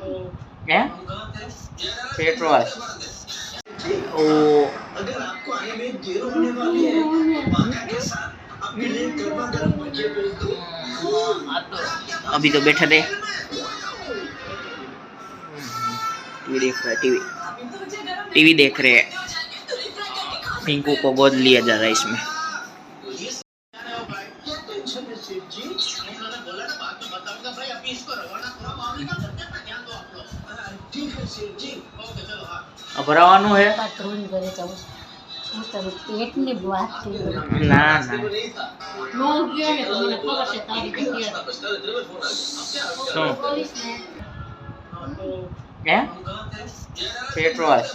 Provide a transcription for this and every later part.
क्या पेट वॉश ओ अगर आपको आने में देर होने वाली है वादा के साथ आपके लिए गर्मा गर्म भजिए भेज दूं। अभी तो बैठा थे टीवी देख रहा है टीवी देख रहे हैं पिंकू को गोद लिया जा रहा है इसमें अब भरावानु है पेट ने बात की ना ना नो गया ने तो मैंने खबर से तारी किया શું पुलिस ने क्या पेट वॉश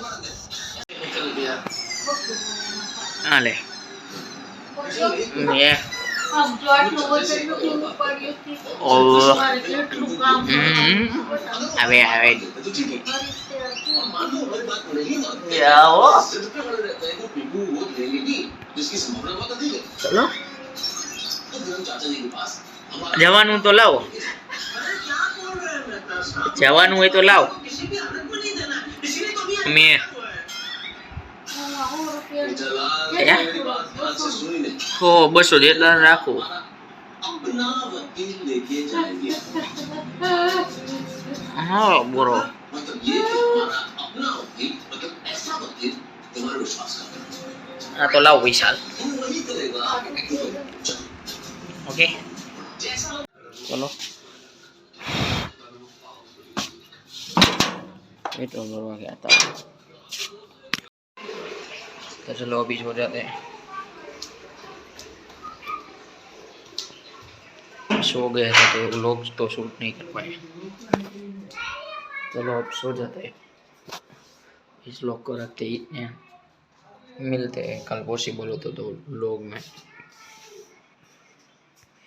हाले ये अब जो आटલું વજન નું પડ્યું છે ओ મારે કેટલું કામ अबे अबे क्या हो चलो जवानू तो लाओ जवानू है तो लाओ मैं हो बसो जेटला राखो हाँ बोलो हाँ तो लाओ विशाल ओके चलो पेट्रोल भरवा के आता हूँ तो चलो अभी हो जाते हैं सो गए थे तो लोग तो शूट नहीं कर पाए चलो अब सो जाते हैं इस लोग को रखते ही इतने मिलते हैं कल पॉसिबल हो तो लोग में